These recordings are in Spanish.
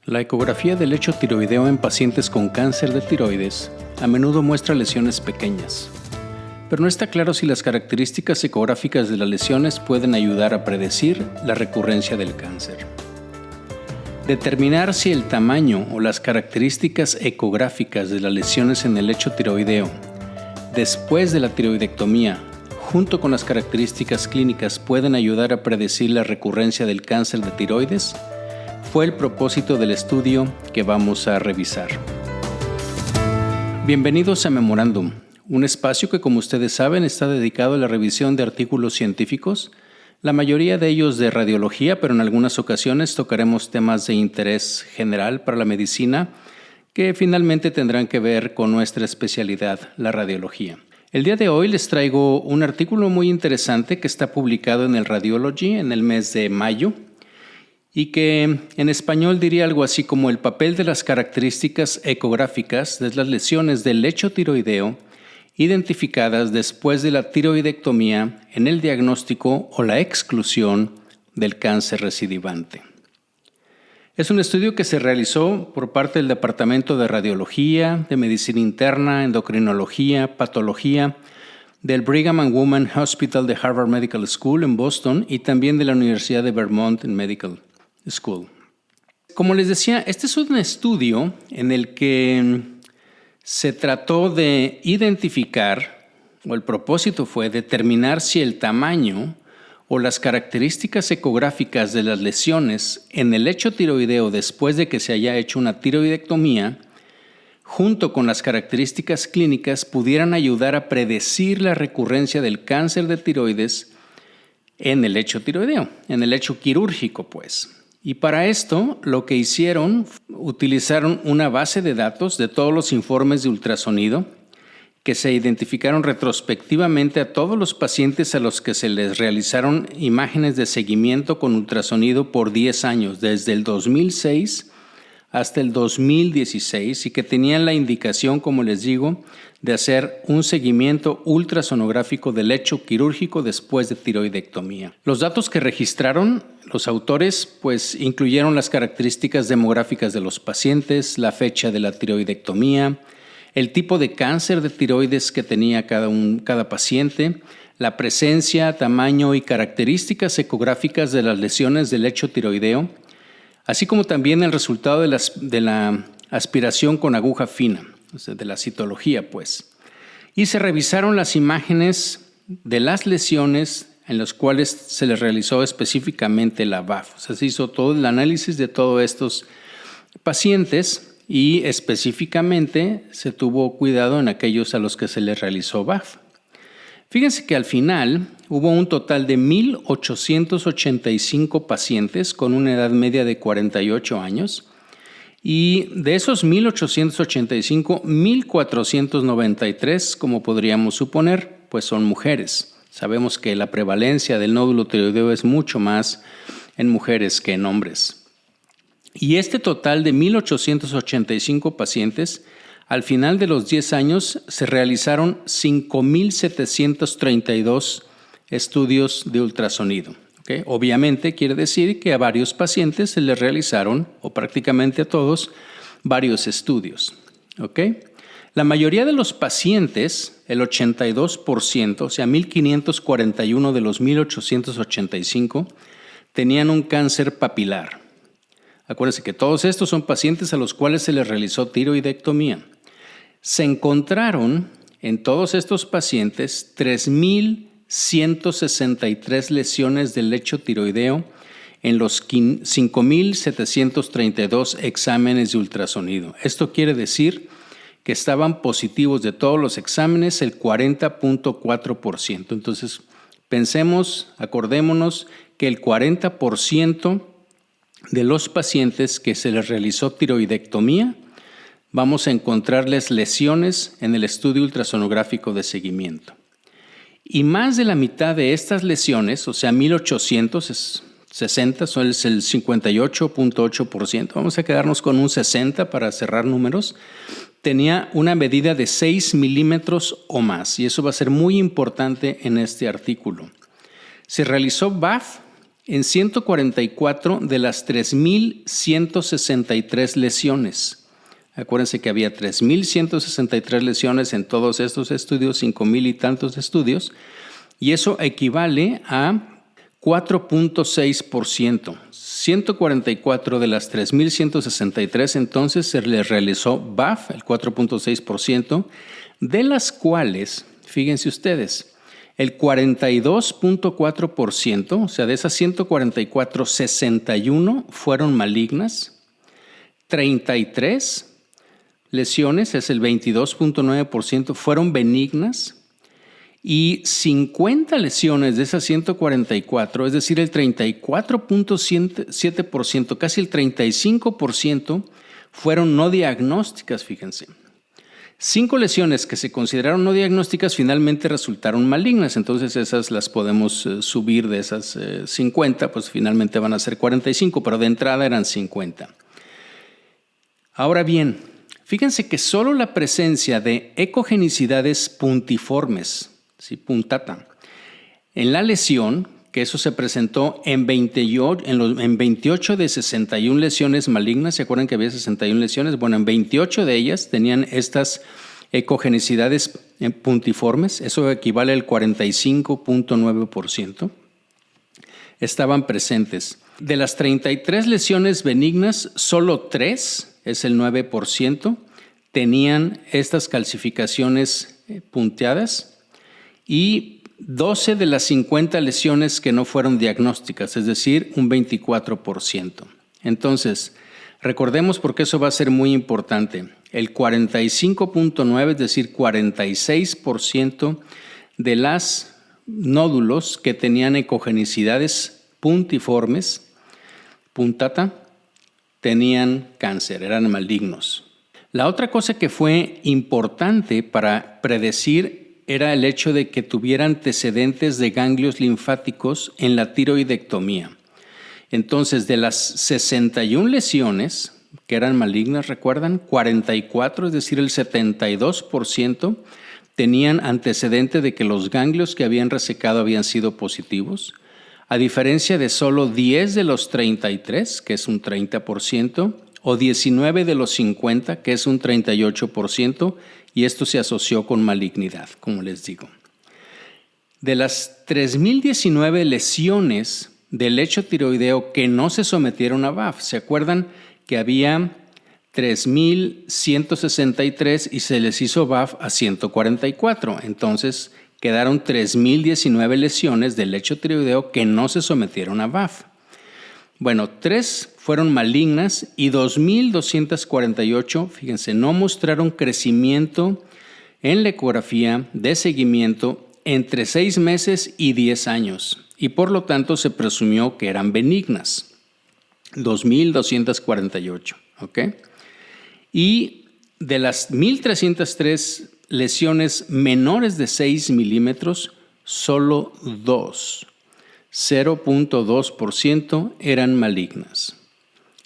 La ecografía del lecho tiroideo en pacientes con cáncer de tiroides a menudo muestra lesiones pequeñas, pero no está claro si las características ecográficas de las lesiones pueden ayudar a predecir la recurrencia del cáncer. Determinar si el tamaño o las características ecográficas de las lesiones en el lecho tiroideo después de la tiroidectomía, junto con las características clínicas, pueden ayudar a predecir la recurrencia del cáncer de tiroides, fue el propósito del estudio que vamos a revisar. Bienvenidos a Memorándum, un espacio que, como ustedes saben, está dedicado a la revisión de artículos científicos, la mayoría de ellos de radiología, pero en algunas ocasiones tocaremos temas de interés general para la medicina que finalmente tendrán que ver con nuestra especialidad, la radiología. El día de hoy les traigo un artículo muy interesante que está publicado en el Radiology en el mes de mayo y que en español diría algo así como el papel de las características ecográficas de las lesiones del lecho tiroideo identificadas después de la tiroidectomía en el diagnóstico o la exclusión del cáncer recidivante. Es un estudio que se realizó por parte del Departamento de Radiología, de Medicina Interna, Endocrinología, Patología, del Brigham and Women's Hospital de Harvard Medical School en Boston y también de la Universidad de Vermont Medical School. Como les decía, este es un estudio en el que se trató de identificar, o el propósito fue determinar si el tamaño o las características ecográficas de las lesiones en el lecho tiroideo después de que se haya hecho una tiroidectomía, junto con las características clínicas, pudieran ayudar a predecir la recurrencia del cáncer de tiroides en el lecho tiroideo, en el lecho quirúrgico, pues. Y para esto, lo que hicieron, utilizaron una base de datos de todos los informes de ultrasonido que se identificaron retrospectivamente a todos los pacientes a los que se les realizaron imágenes de seguimiento con ultrasonido por 10 años, desde el 2006 hasta el 2016, y que tenían la indicación, como les digo, de hacer un seguimiento ultrasonográfico del lecho quirúrgico después de tiroidectomía. Los datos que registraron los autores pues incluyeron las características demográficas de los pacientes, la fecha de la tiroidectomía, el tipo de cáncer de tiroides que tenía cada paciente, la presencia, tamaño y características ecográficas de las lesiones del lecho tiroideo, así como también el resultado de la aspiración con aguja fina, o sea, de la citología, pues. Y se revisaron las imágenes de las lesiones en las cuales se les realizó específicamente la BAF. O sea, se hizo todo el análisis de todos estos pacientes y específicamente se tuvo cuidado en aquellos a los que se les realizó BAF. Fíjense que al final hubo un total de 1,885 pacientes con una edad media de 48 años y de esos 1,885, 1,493, como podríamos suponer, pues son mujeres. Sabemos que la prevalencia del nódulo tiroideo es mucho más en mujeres que en hombres. Y este total de 1,885 pacientes, al final de los 10 años se realizaron 5,732 estudios de ultrasonido. ¿Okay? Obviamente quiere decir que a varios pacientes se les realizaron, o prácticamente a todos, varios estudios. ¿Okay? La mayoría de los pacientes, el 82%, o sea 1,541 de los 1,885, tenían un cáncer papilar. Acuérdense que todos estos son pacientes a los cuales se les realizó tiroidectomía. Se encontraron en todos estos pacientes 3,163 lesiones del lecho tiroideo en los 5,732 exámenes de ultrasonido. Esto quiere decir que estaban positivos de todos los exámenes el 40,4%. Entonces, acordémonos que el 40% de los pacientes que se les realizó tiroidectomía, vamos a encontrarles lesiones en el estudio ultrasonográfico de seguimiento. Y más de la mitad de estas lesiones, o sea 1,860, son el 58,8%, vamos a quedarnos con un 60 para cerrar números, tenía una medida de 6 milímetros o más, y eso va a ser muy importante en este artículo. Se realizó BAF en 144 de las 3.163 lesiones. Acuérdense que había 3.163 lesiones en todos estos estudios, 5,000 y tantos estudios, y eso equivale a 4.6%. 144 de las 3.163 entonces se le realizó BAF, el 4.6%, de las cuales, fíjense ustedes, el 42.4%, o sea, de esas 144, 61 fueron malignas, 33 lesiones, es el 22.9%, fueron benignas, y 50 lesiones de esas 144, es decir, el 34.7%, casi el 35%, fueron no diagnósticas, fíjense. 5 lesiones que se consideraron no diagnósticas finalmente resultaron malignas, entonces esas las podemos subir de esas 50, pues finalmente van a ser 45, pero de entrada eran 50. Ahora bien, fíjense que solo la presencia de ecogenicidades puntiformes, ¿sí? Puntata, en la lesión, que eso se presentó en 28 de 61 lesiones malignas. ¿Se acuerdan que había 61 lesiones? Bueno, en 28 de ellas tenían estas ecogenicidades puntiformes. Eso equivale al 45.9%. Estaban presentes. De las 33 lesiones benignas, solo 3, es el 9%, tenían estas calcificaciones punteadas, y 12 de las 50 lesiones que no fueron diagnósticas, es decir, un 24%. Entonces, recordemos, porque eso va a ser muy importante, el 45.9, es decir, 46% de las nódulos que tenían ecogenicidades puntiformes, puntata, tenían cáncer, eran malignos. La otra cosa que fue importante para predecir era el hecho de que tuviera antecedentes de ganglios linfáticos en la tiroidectomía. Entonces, de las 61 lesiones que eran malignas, ¿recuerdan? 44, es decir, el 72%, tenían antecedente de que los ganglios que habían resecado habían sido positivos, a diferencia de solo 10 de los 33, que es un 30%, o 19 de los 50, que es un 38%, y esto se asoció con malignidad, como les digo. De las 3.019 lesiones del lecho tiroideo que no se sometieron a BAF, ¿se acuerdan que había 3.163 y se les hizo BAF a 144? Entonces quedaron 3.019 lesiones del lecho tiroideo que no se sometieron a BAF. Bueno, 3 fueron malignas y 2.248, fíjense, no mostraron crecimiento en la ecografía de seguimiento entre 6 meses y 10 años, y por lo tanto se presumió que eran benignas. 2.248, ¿ok? Y de las 1.303 lesiones menores de 6 milímetros, solo 2. 0.2% eran malignas.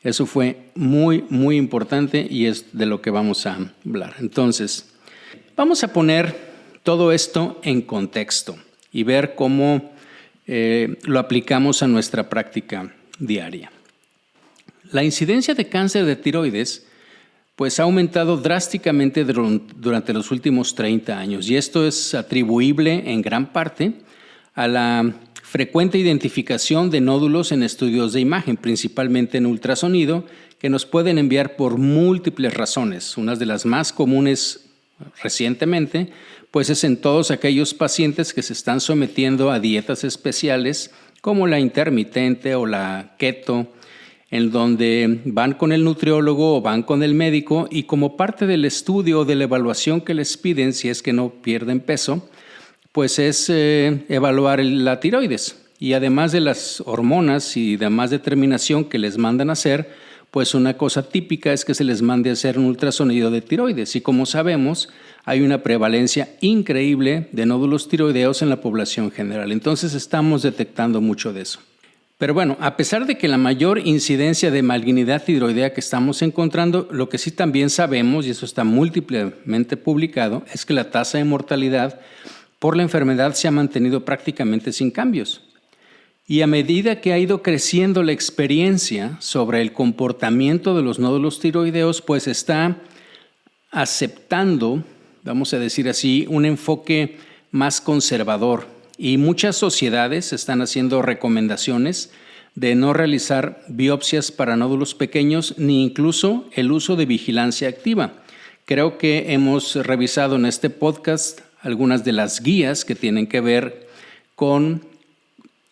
Eso fue muy, muy importante y es de lo que vamos a hablar. Entonces, vamos a poner todo esto en contexto y ver cómo lo aplicamos a nuestra práctica diaria. La incidencia de cáncer de tiroides pues ha aumentado drásticamente durante los últimos 30 años y esto es atribuible en gran parte a la frecuente identificación de nódulos en estudios de imagen, principalmente en ultrasonido, que nos pueden enviar por múltiples razones. Una de las más comunes recientemente, pues es en todos aquellos pacientes que se están sometiendo a dietas especiales como la intermitente o la keto, en donde van con el nutriólogo o van con el médico y como parte del estudio o de la evaluación que les piden, si es que no pierden peso, pues es evaluar la tiroides. Y además de las hormonas y demás determinación que les mandan a hacer, pues una cosa típica es que se les mande a hacer un ultrasonido de tiroides. Y como sabemos, hay una prevalencia increíble de nódulos tiroideos en la población general. Entonces estamos detectando mucho de eso. Pero bueno, a pesar de que la mayor incidencia de malignidad tiroidea que estamos encontrando, lo que sí también sabemos, y eso está múltiplemente publicado, es que la tasa de mortalidad por la enfermedad se ha mantenido prácticamente sin cambios. Y a medida que ha ido creciendo la experiencia sobre el comportamiento de los nódulos tiroideos, pues está aceptando, vamos a decir así, un enfoque más conservador. Y muchas sociedades están haciendo recomendaciones de no realizar biopsias para nódulos pequeños ni incluso el uso de vigilancia activa. Creo que hemos revisado en este podcast algunas de las guías que tienen que ver con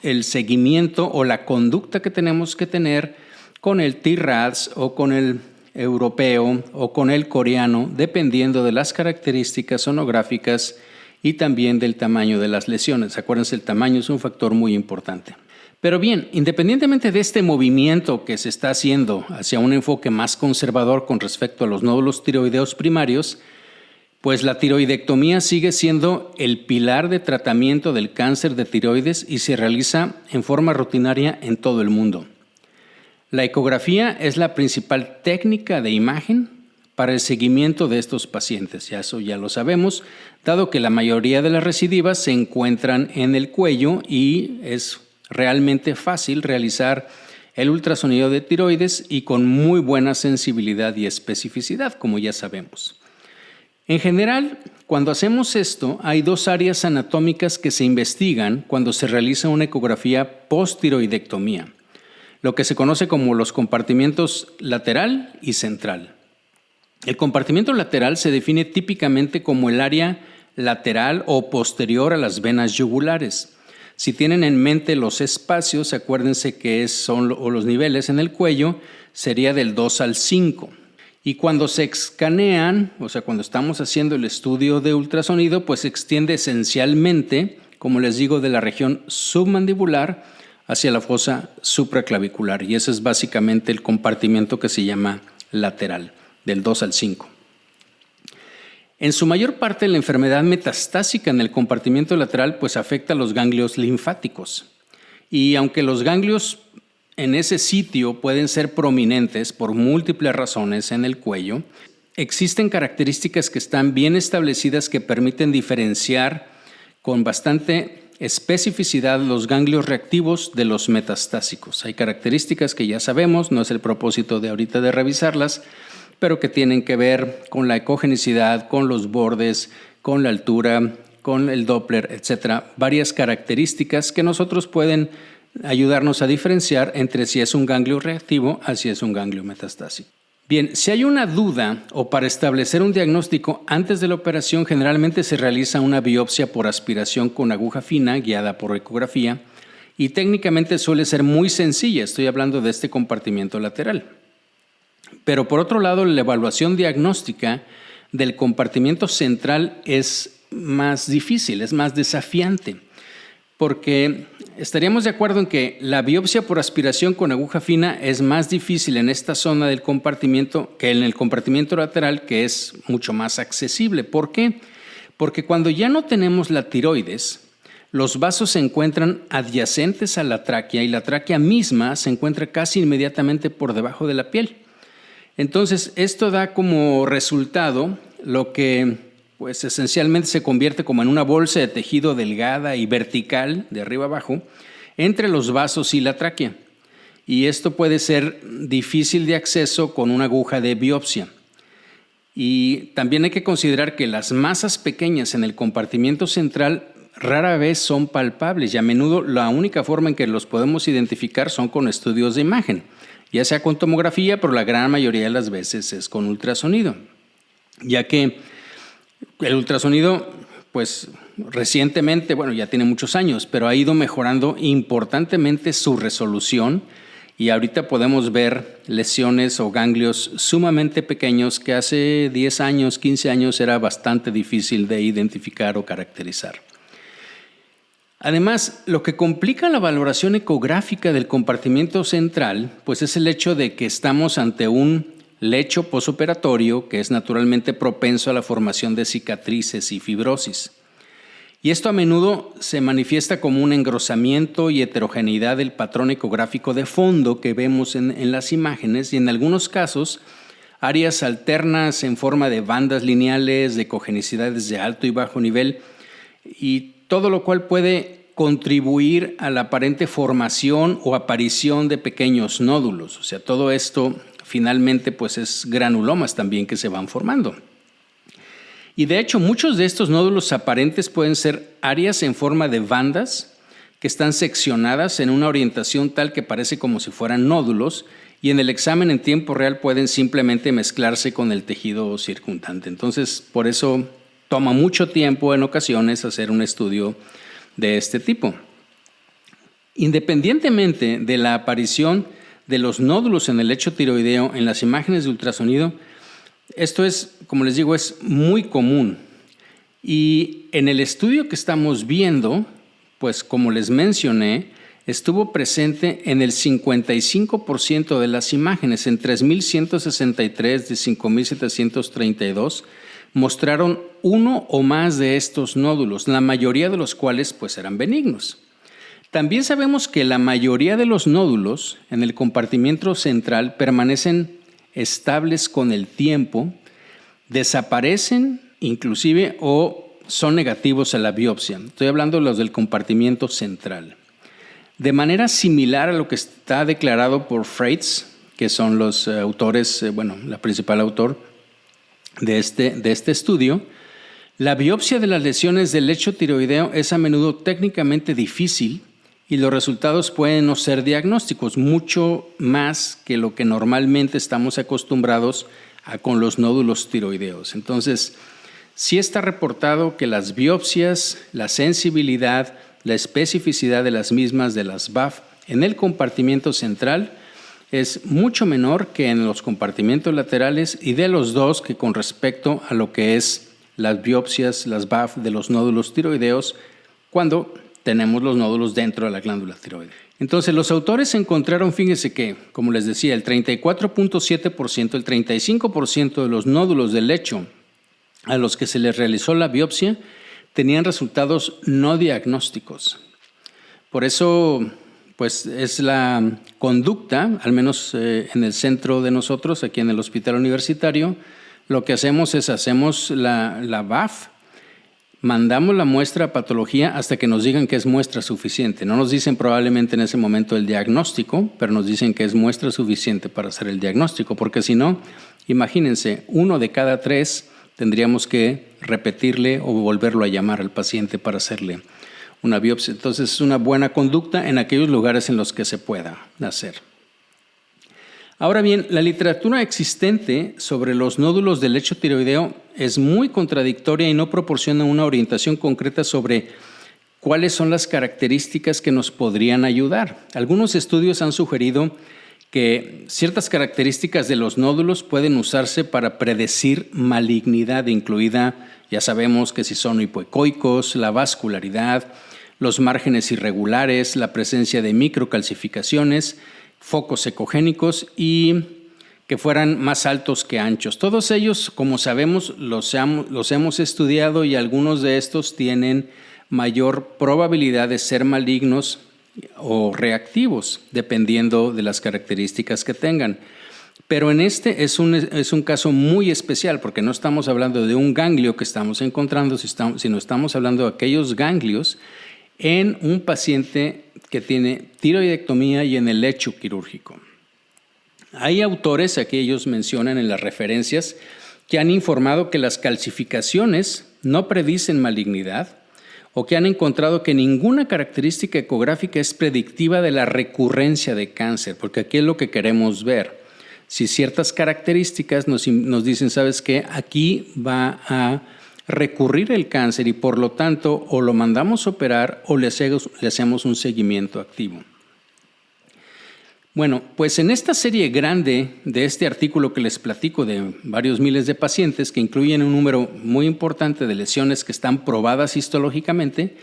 el seguimiento o la conducta que tenemos que tener con el TRADS o con el europeo o con el coreano, dependiendo de las características sonográficas y también del tamaño de las lesiones. Acuérdense, el tamaño es un factor muy importante. Pero bien, independientemente de este movimiento que se está haciendo hacia un enfoque más conservador con respecto a los nódulos tiroideos primarios, pues la tiroidectomía sigue siendo el pilar de tratamiento del cáncer de tiroides y se realiza en forma rutinaria en todo el mundo. La ecografía es la principal técnica de imagen para el seguimiento de estos pacientes. Eso ya lo sabemos, dado que la mayoría de las recidivas se encuentran en el cuello y es realmente fácil realizar el ultrasonido de tiroides y con muy buena sensibilidad y especificidad, como ya sabemos. En general, cuando hacemos esto, hay dos áreas anatómicas que se investigan cuando se realiza una ecografía post-tiroidectomía, lo que se conoce como los compartimientos lateral y central. El compartimiento lateral se define típicamente como el área lateral o posterior a las venas yugulares. Si tienen en mente los espacios, acuérdense que son los niveles en el cuello, sería del 2 al 5. Y cuando se escanean, o sea, cuando estamos haciendo el estudio de ultrasonido, pues se extiende esencialmente, como les digo, de la región submandibular hacia la fosa supraclavicular. Y ese es básicamente el compartimento que se llama lateral, del 2 al 5. En su mayor parte, la enfermedad metastásica en el compartimento lateral pues afecta a los ganglios linfáticos. Y aunque los ganglios en ese sitio pueden ser prominentes por múltiples razones en el cuello, existen características que están bien establecidas que permiten diferenciar con bastante especificidad los ganglios reactivos de los metastásicos. Hay características que ya sabemos, no es el propósito de ahorita de revisarlas, pero que tienen que ver con la ecogenicidad, con los bordes, con la altura, con el Doppler, etc. Varias características que nosotros pueden ayudarnos a diferenciar entre si es un ganglio reactivo o si es un ganglio metastásico. Bien, si hay una duda o para establecer un diagnóstico antes de la operación, generalmente se realiza una biopsia por aspiración con aguja fina guiada por ecografía y técnicamente suele ser muy sencilla. Estoy hablando de este compartimiento lateral. Pero por otro lado, la evaluación diagnóstica del compartimiento central es más difícil, es más desafiante, porque estaríamos de acuerdo en que la biopsia por aspiración con aguja fina es más difícil en esta zona del compartimiento que en el compartimiento lateral, que es mucho más accesible. ¿Por qué? Porque cuando ya no tenemos la tiroides, los vasos se encuentran adyacentes a la tráquea y la tráquea misma se encuentra casi inmediatamente por debajo de la piel. Entonces, esto da como resultado lo que pues esencialmente se convierte como en una bolsa de tejido delgada y vertical, de arriba abajo, entre los vasos y la tráquea. Y esto puede ser difícil de acceso con una aguja de biopsia. Y también hay que considerar que las masas pequeñas en el compartimiento central rara vez son palpables y a menudo la única forma en que los podemos identificar son con estudios de imagen, ya sea con tomografía, pero la gran mayoría de las veces es con ultrasonido, ya que el ultrasonido, pues recientemente, ya tiene muchos años, pero ha ido mejorando importantemente su resolución y ahorita podemos ver lesiones o ganglios sumamente pequeños que hace 10 años, 15 años era bastante difícil de identificar o caracterizar. Además, lo que complica la valoración ecográfica del compartimento central, pues es el hecho de que estamos ante un lecho posoperatorio que es naturalmente propenso a la formación de cicatrices y fibrosis. Y esto a menudo se manifiesta como un engrosamiento y heterogeneidad del patrón ecográfico de fondo que vemos en las imágenes y en algunos casos áreas alternas en forma de bandas lineales, de ecogenicidades de alto y bajo nivel y todo lo cual puede contribuir a la aparente formación o aparición de pequeños nódulos. O sea, todo esto finalmente pues es granulomas también que se van formando. Y de hecho, muchos de estos nódulos aparentes pueden ser áreas en forma de bandas que están seccionadas en una orientación tal que parece como si fueran nódulos, y en el examen en tiempo real pueden simplemente mezclarse con el tejido circundante. Entonces, por eso toma mucho tiempo en ocasiones hacer un estudio de este tipo. Independientemente de la aparición de los nódulos en el lecho tiroideo en las imágenes de ultrasonido, esto es, como les digo, es muy común. Y en el estudio que estamos viendo, pues como les mencioné, estuvo presente en el 55% de las imágenes. En 3.163 de 5.732 mostraron uno o más de estos nódulos, la mayoría de los cuales pues eran benignos. También sabemos que la mayoría de los nódulos en el compartimento central permanecen estables con el tiempo, desaparecen inclusive o son negativos a la biopsia. Estoy hablando de los del compartimento central. De manera similar a lo que está declarado por Freitas, que son los autores, la principal autor de este estudio, la biopsia de las lesiones del lecho tiroideo es a menudo técnicamente difícil y los resultados pueden no ser diagnósticos, mucho más que lo que normalmente estamos acostumbrados a con los nódulos tiroideos. Entonces, sí está reportado que las biopsias, la sensibilidad, la especificidad de las mismas de las BAF en el compartimento central es mucho menor que en los compartimentos laterales y de los dos que con respecto a lo que es las biopsias, las BAF de los nódulos tiroideos cuando tenemos los nódulos dentro de la glándula tiroidea. Entonces los autores encontraron, fíjense que, como les decía, el 34.7%, el 35% de los nódulos del lecho a los que se les realizó la biopsia tenían resultados no diagnósticos. Por eso, pues es la conducta, al menos en el centro de nosotros, aquí en el hospital universitario, lo que hacemos es hacemos la BAF, mandamos la muestra a patología hasta que nos digan que es muestra suficiente. No nos dicen probablemente en ese momento el diagnóstico, pero nos dicen que es muestra suficiente para hacer el diagnóstico, porque si no, imagínense, 1 de cada 3 tendríamos que repetirle o volverlo a llamar al paciente para hacerle una biopsia. Entonces es una buena conducta en aquellos lugares en los que se pueda hacer. Ahora bien, la literatura existente sobre los nódulos del lecho tiroideo es muy contradictoria y no proporciona una orientación concreta sobre cuáles son las características que nos podrían ayudar. Algunos estudios han sugerido que ciertas características de los nódulos pueden usarse para predecir malignidad, incluida, ya sabemos que si son hipoecoicos, la vascularidad, los márgenes irregulares, la presencia de microcalcificaciones, focos ecogénicos y que fueran más altos que anchos. Todos ellos, como sabemos, los hemos estudiado y algunos de estos tienen mayor probabilidad de ser malignos o reactivos, dependiendo de las características que tengan. Pero en este es un caso muy especial, porque no estamos hablando de un ganglio que estamos encontrando, sino estamos hablando de aquellos ganglios en un paciente que tiene tiroidectomía y en el lecho quirúrgico. Hay autores, aquí ellos mencionan en las referencias, que han informado que las calcificaciones no predicen malignidad, o que han encontrado que ninguna característica ecográfica es predictiva de la recurrencia de cáncer, porque aquí es lo que queremos ver. Si ciertas características nos dicen, ¿sabes qué? Aquí va a recurrir el cáncer y por lo tanto o lo mandamos a operar o le hacemos un seguimiento activo. Bueno, pues en esta serie grande de este artículo que les platico de varios miles de pacientes que incluyen un número muy importante de lesiones que están probadas histológicamente,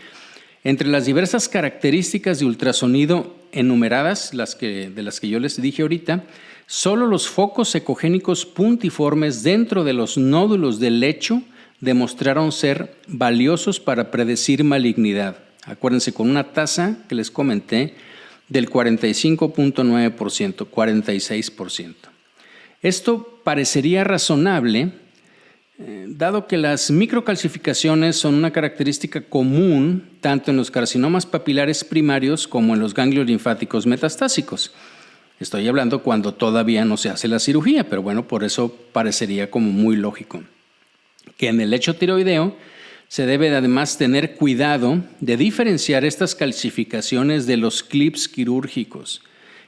entre las diversas características de ultrasonido enumeradas, de las que yo les dije ahorita, solo los focos ecogénicos puntiformes dentro de los nódulos del lecho demostraron ser valiosos para predecir malignidad. Acuérdense, con una tasa que les comenté del 45.9%, 46%. Esto parecería razonable Dado que las microcalcificaciones son una característica común tanto en los carcinomas papilares primarios como en los ganglios linfáticos metastásicos. Estoy hablando cuando todavía no se hace la cirugía, pero bueno, por eso parecería como muy lógico. Que en el lecho tiroideo se debe además tener cuidado de diferenciar estas calcificaciones de los clips quirúrgicos,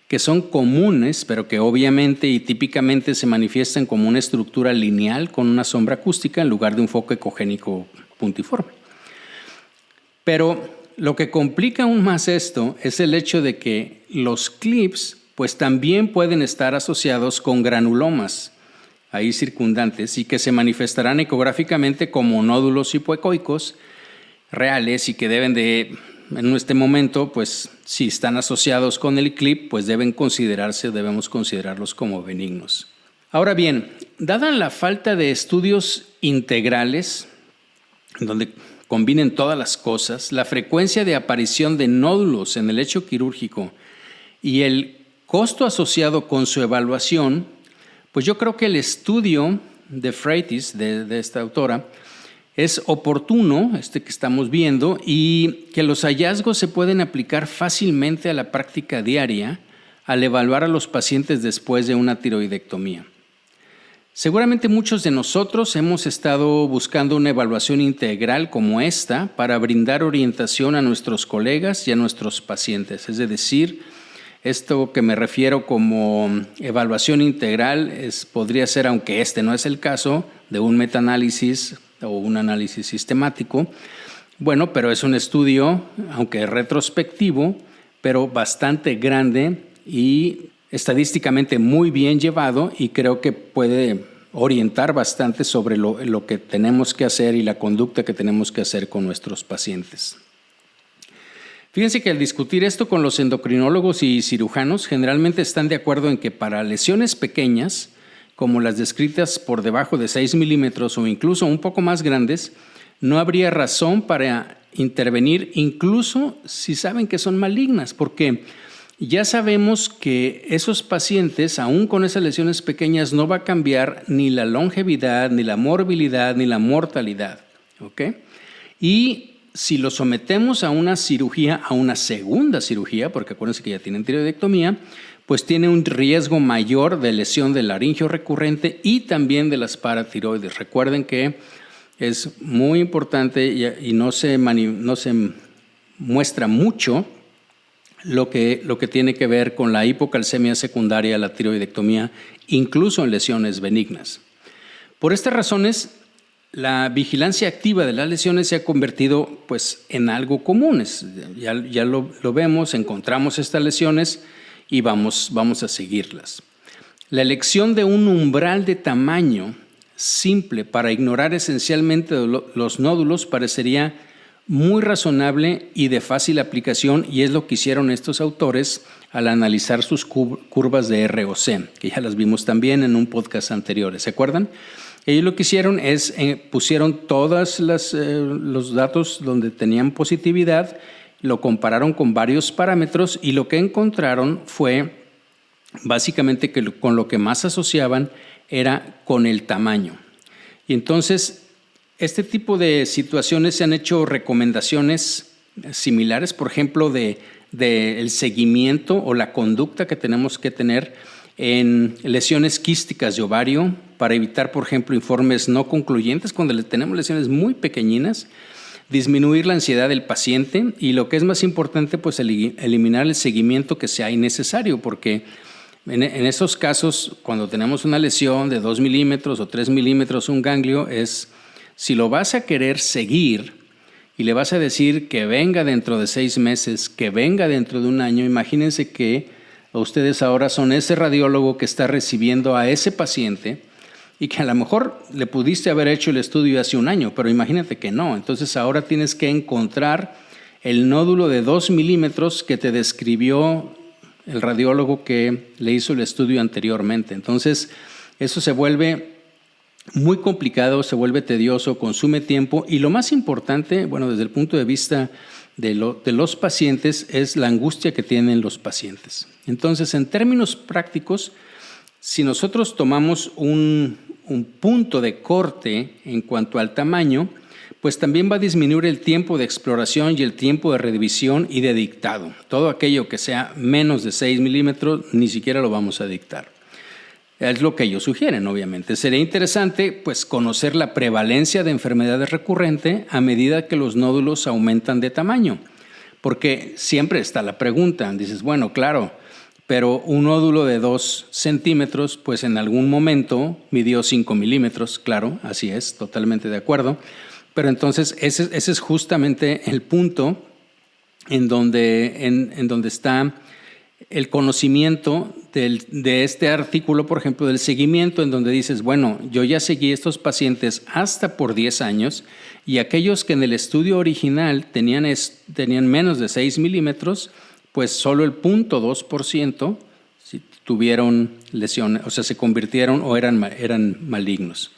que son comunes, pero que obviamente y típicamente se manifiestan como una estructura lineal con una sombra acústica en lugar de un foco ecogénico puntiforme. Pero lo que complica aún más esto es el hecho de que los clips pues también pueden estar asociados con granulomas ahí circundantes y que se manifestarán ecográficamente como nódulos hipoecoicos reales y que deben de, en este momento, pues si están asociados con el clip, pues debemos considerarlos como benignos. Ahora bien, dada la falta de estudios integrales, donde combinen todas las cosas, la frecuencia de aparición de nódulos en el lecho quirúrgico y el costo asociado con su evaluación, pues yo creo que el estudio de Freitas, de esta autora, es oportuno, que estamos viendo, y que los hallazgos se pueden aplicar fácilmente a la práctica diaria al evaluar a los pacientes después de una tiroidectomía. Seguramente muchos de nosotros hemos estado buscando una evaluación integral como esta para brindar orientación a nuestros colegas y a nuestros pacientes. Es decir, esto que me refiero como evaluación integral podría ser, aunque este no es el caso, de un metaanálisis o un análisis sistemático. Bueno, pero es un estudio, aunque retrospectivo, pero bastante grande y estadísticamente muy bien llevado, y creo que puede orientar bastante sobre lo que tenemos que hacer y la conducta que tenemos que hacer con nuestros pacientes. Fíjense que al discutir esto con los endocrinólogos y cirujanos, generalmente están de acuerdo en que para lesiones pequeñas, como las descritas por debajo de 6 milímetros o incluso un poco más grandes, no habría razón para intervenir, incluso si saben que son malignas, porque ya sabemos que esos pacientes, aún con esas lesiones pequeñas, no va a cambiar ni la longevidad, ni la morbilidad, ni la mortalidad. ¿Ok? Y si lo sometemos a una cirugía, a una segunda cirugía, porque acuérdense que ya tienen tiroidectomía, pues tiene un riesgo mayor de lesión del laringio recurrente y también de las paratiroides. Recuerden que es muy importante y no se muestra mucho lo que tiene que ver con la hipocalcemia secundaria a la tiroidectomía, incluso en lesiones benignas. Por estas razones, la vigilancia activa de las lesiones se ha convertido pues, en algo común. Ya lo vemos, encontramos estas lesiones y vamos a seguirlas. La elección de un umbral de tamaño simple para ignorar esencialmente los nódulos parecería muy razonable y de fácil aplicación, y es lo que hicieron estos autores al analizar sus curvas de ROC, que ya las vimos también en un podcast anterior. ¿Se acuerdan? Ellos lo que hicieron es pusieron todos los datos donde tenían positividad, lo compararon con varios parámetros y lo que encontraron fue básicamente que con lo que más asociaban era con el tamaño. Y entonces, este tipo de situaciones se han hecho recomendaciones similares, por ejemplo, del seguimiento o la conducta que tenemos que tener en lesiones quísticas de ovario para evitar, por ejemplo, informes no concluyentes cuando tenemos lesiones muy pequeñinas, disminuir la ansiedad del paciente y, lo que es más importante, pues eliminar el seguimiento que sea innecesario, porque en esos casos, cuando tenemos una lesión de 2 milímetros o 3 milímetros, un ganglio, si lo vas a querer seguir y le vas a decir que venga dentro de 6 meses, que venga dentro de un año, imagínense que ustedes ahora son ese radiólogo que está recibiendo a ese paciente y que a lo mejor le pudiste haber hecho el estudio hace un año, pero imagínate que no. Entonces ahora tienes que encontrar el nódulo de 2 milímetros que te describió el radiólogo que le hizo el estudio anteriormente. Entonces eso se vuelve muy complicado, se vuelve tedioso, consume tiempo y lo más importante, bueno, desde el punto de vista de los pacientes, es la angustia que tienen los pacientes. Entonces, en términos prácticos, si nosotros tomamos un un punto de corte en cuanto al tamaño, pues también va a disminuir el tiempo de exploración y el tiempo de revisión y de dictado. Todo aquello que sea menos de 6 milímetros ni siquiera lo vamos a dictar. Es lo que ellos sugieren, obviamente. Sería interesante pues, conocer la prevalencia de enfermedades recurrentes a medida que los nódulos aumentan de tamaño. Porque siempre está la pregunta, dices, bueno, claro, pero un nódulo de 2 centímetros, pues en algún momento midió 5 milímetros, claro, así es, totalmente de acuerdo. Pero entonces ese es justamente el punto en donde está el conocimiento de este artículo, por ejemplo, del seguimiento, en donde dices, bueno, yo ya seguí estos pacientes hasta por 10 años y aquellos que en el estudio original tenían menos de 6 milímetros, pues solo el 0.2% tuvieron lesiones, o sea, se convirtieron o eran malignos.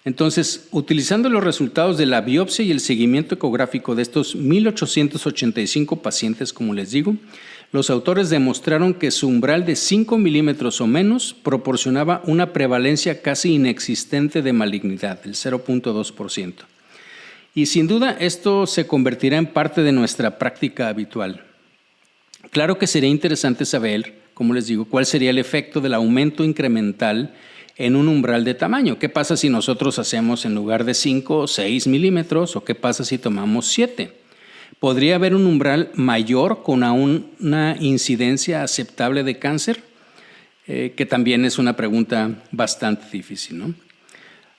Entonces, utilizando los resultados de la biopsia y el seguimiento ecográfico de estos 1,885 pacientes, como les digo, los autores demostraron que su umbral de 5 milímetros o menos proporcionaba una prevalencia casi inexistente de malignidad, el 0.2%. Y sin duda esto se convertirá en parte de nuestra práctica habitual. Claro que sería interesante saber, como les digo, cuál sería el efecto del aumento incremental en un umbral de tamaño. ¿Qué pasa si nosotros hacemos en lugar de 5 o 6 milímetros o qué pasa si tomamos 7? ¿Podría haber un umbral mayor con una incidencia aceptable de cáncer? Que también es una pregunta bastante difícil, ¿no?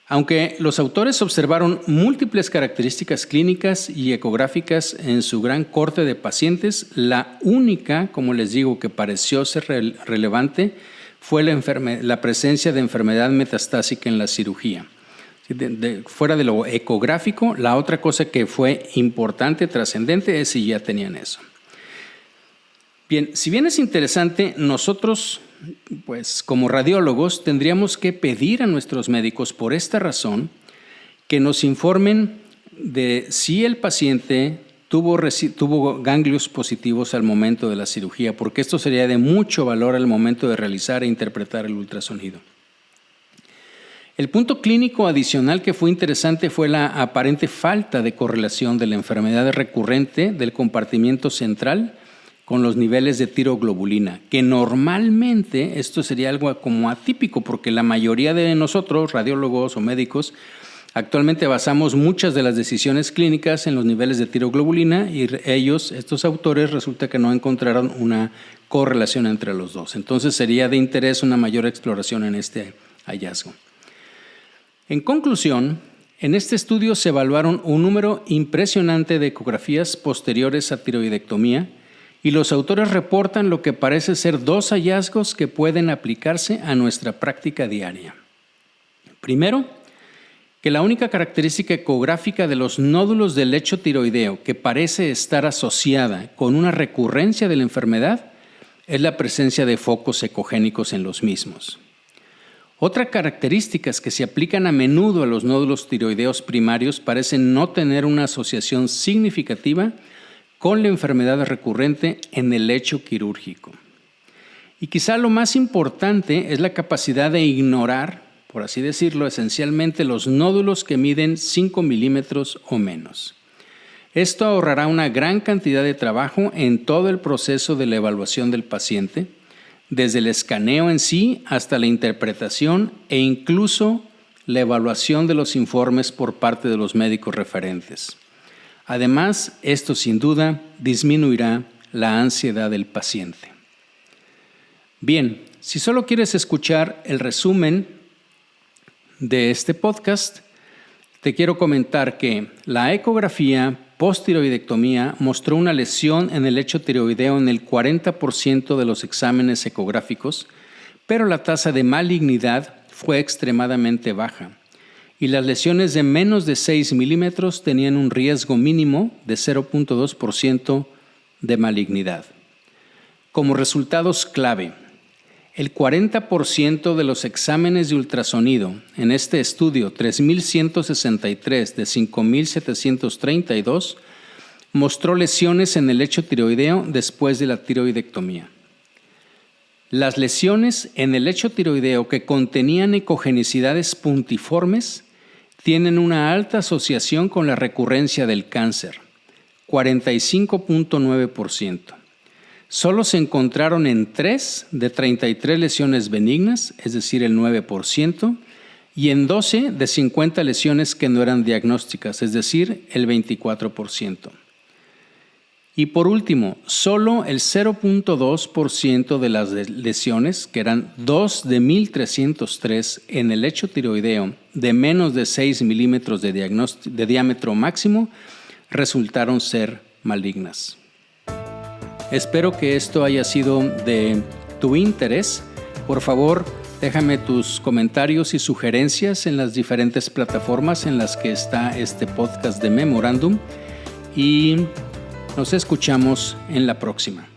Aunque los autores observaron múltiples características clínicas y ecográficas en su gran corte de pacientes, la única, como les digo, que pareció ser relevante fue la presencia de enfermedad metastásica en la cirugía. Fuera de lo ecográfico, la otra cosa que fue importante, trascendente, es si ya tenían eso. Bien, si bien es interesante, nosotros, pues como radiólogos, tendríamos que pedir a nuestros médicos, por esta razón, que nos informen de si el paciente tuvo ganglios positivos al momento de la cirugía, porque esto sería de mucho valor al momento de realizar e interpretar el ultrasonido. El punto clínico adicional que fue interesante fue la aparente falta de correlación de la enfermedad recurrente del compartimiento central con los niveles de tiroglobulina, que normalmente esto sería algo como atípico, porque la mayoría de nosotros, radiólogos o médicos, actualmente basamos muchas de las decisiones clínicas en los niveles de tiroglobulina y estos autores, resulta que no encontraron una correlación entre los dos. Entonces sería de interés una mayor exploración en este hallazgo. En conclusión, en este estudio se evaluaron un número impresionante de ecografías posteriores a tiroidectomía y los autores reportan lo que parece ser 2 hallazgos que pueden aplicarse a nuestra práctica diaria. Primero, que la única característica ecográfica de los nódulos del lecho tiroideo que parece estar asociada con una recurrencia de la enfermedad es la presencia de focos ecogénicos en los mismos. Otras características que se aplican a menudo a los nódulos tiroideos primarios parecen no tener una asociación significativa con la enfermedad recurrente en el lecho quirúrgico. Y quizá lo más importante es la capacidad de ignorar, por así decirlo, esencialmente los nódulos que miden 5 milímetros o menos. Esto ahorrará una gran cantidad de trabajo en todo el proceso de la evaluación del paciente, desde el escaneo en sí hasta la interpretación e incluso la evaluación de los informes por parte de los médicos referentes. Además, esto sin duda disminuirá la ansiedad del paciente. Bien, si solo quieres escuchar el resumen de este podcast, te quiero comentar que la ecografía post-tiroidectomía mostró una lesión en el lecho tiroideo en el 40% de los exámenes ecográficos, pero la tasa de malignidad fue extremadamente baja y las lesiones de menos de 6 milímetros tenían un riesgo mínimo de 0.2% de malignidad. Como resultados clave, el 40% de los exámenes de ultrasonido en este estudio, 3.163 de 5.732, mostró lesiones en el lecho tiroideo después de la tiroidectomía. Las lesiones en el lecho tiroideo que contenían ecogenicidades puntiformes tienen una alta asociación con la recurrencia del cáncer, 45.9%. Solo se encontraron en 3 de 33 lesiones benignas, es decir, el 9%, y en 12 de 50 lesiones que no eran diagnósticas, es decir, el 24%. Y por último, solo el 0.2% de las lesiones, que eran 2 de 1.303 en el lecho tiroideo de menos de 6 milímetros de diámetro máximo, resultaron ser malignas. Espero que esto haya sido de tu interés. Por favor, déjame tus comentarios y sugerencias en las diferentes plataformas en las que está este podcast de Memorándum y nos escuchamos en la próxima.